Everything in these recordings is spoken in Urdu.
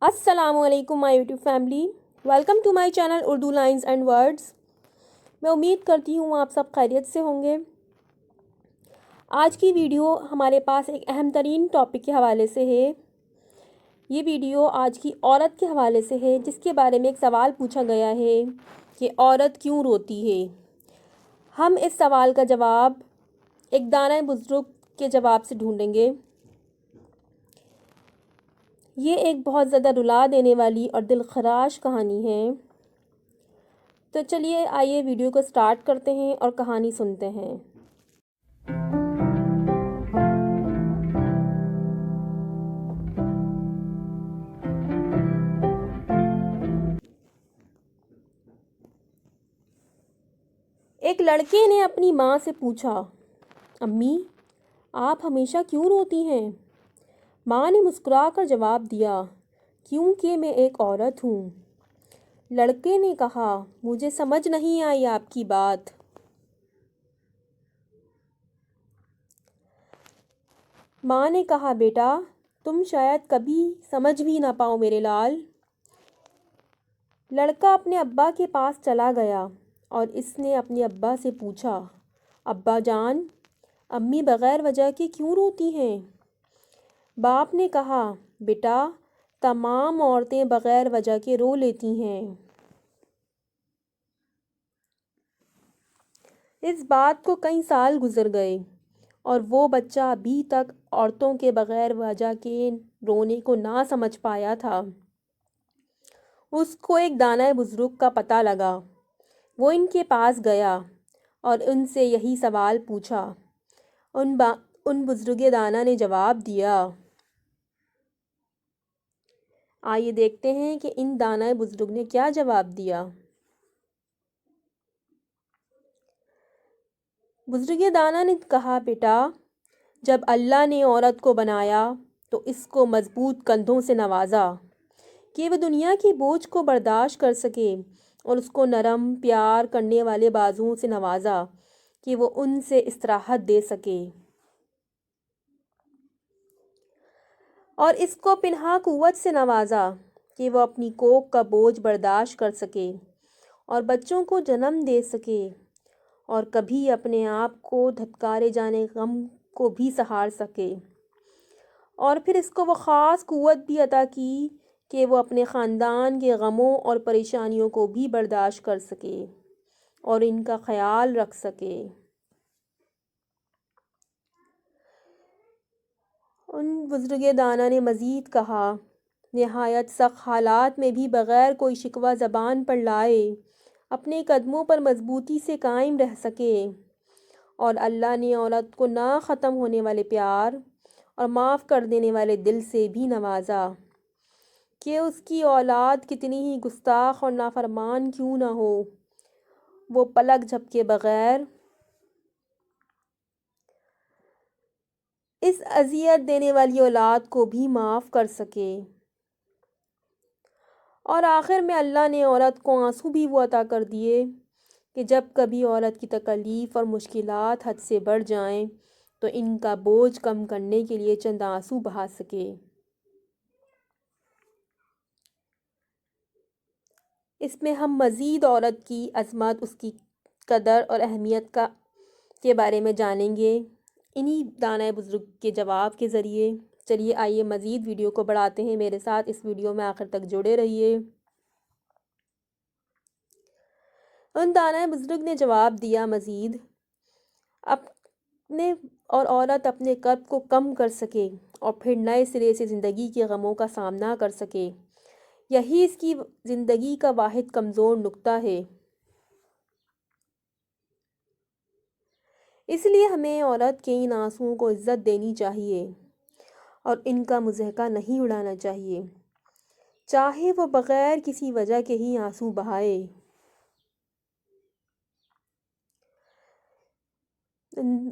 السلام علیکم my YouTube family, welcome to my channel Urdu lines and words. میں امید کرتی ہوں آپ سب خیریت سے ہوں گے۔ آج کی ویڈیو ہمارے پاس ایک اہم ترین ٹاپک کے حوالے سے ہے۔ یہ ویڈیو آج کی عورت کے حوالے سے ہے، جس کے بارے میں ایک سوال پوچھا گیا ہے کہ عورت کیوں روتی ہے۔ ہم اس سوال کا جواب ایک دانہ بزرگ کے جواب سے ڈھونڈیں گے۔ یہ ایک بہت زیادہ رلا دینے والی اور دل خراش کہانی ہے۔ تو چلیے آئیے ویڈیو کو سٹارٹ کرتے ہیں اور کہانی سنتے ہیں۔ ایک لڑکے نے اپنی ماں سے پوچھا، امی آپ ہمیشہ کیوں روتی ہیں؟ ماں نے مسکرا کر جواب دیا، کیونکہ میں ایک عورت ہوں۔ لڑکے نے کہا، مجھے سمجھ نہیں آئی آپ کی بات۔ ماں نے کہا، بیٹا تم شاید کبھی سمجھ بھی نہ پاؤ میرے لال۔ لڑکا اپنے ابا کے پاس چلا گیا اور اس نے اپنے ابا سے پوچھا، ابا جان امی بغیر وجہ کے کیوں روتی ہیں؟ باپ نے کہا، بیٹا تمام عورتیں بغیر وجہ کے رو لیتی ہیں۔ اس بات کو کئی سال گزر گئے اور وہ بچہ ابھی تک عورتوں کے بغیر وجہ کے رونے کو نہ سمجھ پایا تھا۔ اس کو ایک دانہ بزرگ کا پتہ لگا۔ وہ ان کے پاس گیا اور ان سے یہی سوال پوچھا۔ ان بزرگ دانہ نے جواب دیا۔ آئیے دیکھتے ہیں کہ ان دانہ بزرگ نے کیا جواب دیا۔ بزرگ دانہ نے کہا، بیٹا جب اللہ نے عورت کو بنایا تو اس کو مضبوط کندھوں سے نوازا کہ وہ دنیا کے بوجھ کو برداشت کر سکے، اور اس کو نرم پیار کرنے والے بازوؤں سے نوازا کہ وہ ان سے استراحت دے سکے، اور اس کو پنہا قوت سے نوازا کہ وہ اپنی کوکھ کا بوجھ برداشت کر سکے اور بچوں کو جنم دے سکے، اور کبھی اپنے آپ کو دھتکارے جانے غم کو بھی سہار سکے، اور پھر اس کو وہ خاص قوت بھی عطا کی کہ وہ اپنے خاندان کے غموں اور پریشانیوں کو بھی برداشت کر سکے اور ان کا خیال رکھ سکے۔ ان بزرگ دانا نے مزید کہا، نہایت سخت حالات میں بھی بغیر کوئی شکوہ زبان پر لائے اپنے قدموں پر مضبوطی سے قائم رہ سکے، اور اللہ نے عورت کو نہ ختم ہونے والے پیار اور معاف کر دینے والے دل سے بھی نوازا کہ اس کی اولاد کتنی ہی گستاخ اور نافرمان کیوں نہ ہو، وہ پلک جھپکے بغیر اس اذیت دینے والی اولاد کو بھی معاف کر سکے۔ اور آخر میں اللہ نے عورت کو آنسو بھی وہ عطا کر دیے کہ جب کبھی عورت کی تکلیف اور مشکلات حد سے بڑھ جائیں تو ان کا بوجھ کم کرنے کے لیے چند آنسو بہا سکے۔ اس میں ہم مزید عورت کی عظمت، اس کی قدر اور اہمیت کے بارے میں جانیں گے انہی دانہ بزرگ کے جواب کے ذریعے۔ چلیے آئیے مزید ویڈیو کو بڑھاتے ہیں، میرے ساتھ اس ویڈیو میں آخر تک جڑے رہیے۔ ان دانہ بزرگ نے جواب دیا، مزید اپنے اور عورت اپنے کرب کو کم کر سکے اور پھر نئے سرے سے زندگی کے غموں کا سامنا کر سکے، یہی اس کی زندگی کا واحد کمزور نقطہ ہے۔ اس لیے ہمیں عورت کے ان آنسوؤں کو عزت دینی چاہیے اور ان کا مضحکہ نہیں اڑانا چاہیے، چاہے وہ بغیر کسی وجہ کے ہی آنسو بہائے۔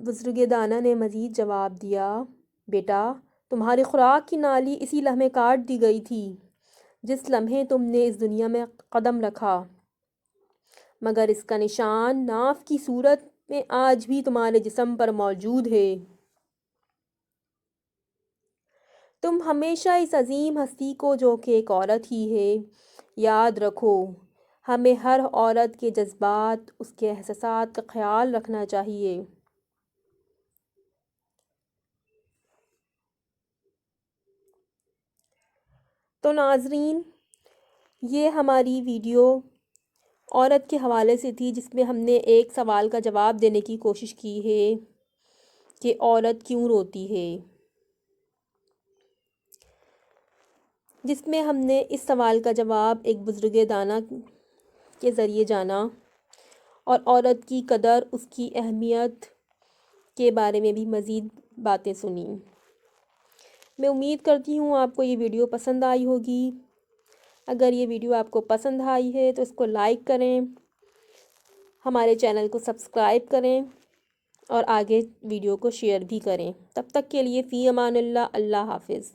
بزرگ دانا نے مزید جواب دیا، بیٹا تمہاری خوراک کی نالی اسی لمحے کاٹ دی گئی تھی جس لمحے تم نے اس دنیا میں قدم رکھا، مگر اس کا نشان ناف کی صورت میں آج بھی تمہارے جسم پر موجود ہے۔ تم ہمیشہ اس عظیم ہستی کو جو کہ ایک عورت ہی ہے یاد رکھو۔ ہمیں ہر عورت کے جذبات، اس کے احساسات کا خیال رکھنا چاہیے۔ تو ناظرین، یہ ہماری ویڈیو عورت کے حوالے سے تھی، جس میں ہم نے ایک سوال کا جواب دینے کی کوشش کی ہے کہ عورت کیوں روتی ہے، جس میں ہم نے اس سوال کا جواب ایک بزرگ دانا کے ذریعے جانا اور عورت کی قدر، اس کی اہمیت کے بارے میں بھی مزید باتیں سنیں۔ میں امید کرتی ہوں آپ کو یہ ویڈیو پسند آئی ہوگی۔ اگر یہ ویڈیو آپ کو پسند آئی ہے تو اس کو لائک کریں، ہمارے چینل کو سبسکرائب کریں اور آگے ویڈیو کو شیئر بھی کریں۔ تب تک کے لیے فی امان اللہ، اللہ حافظ۔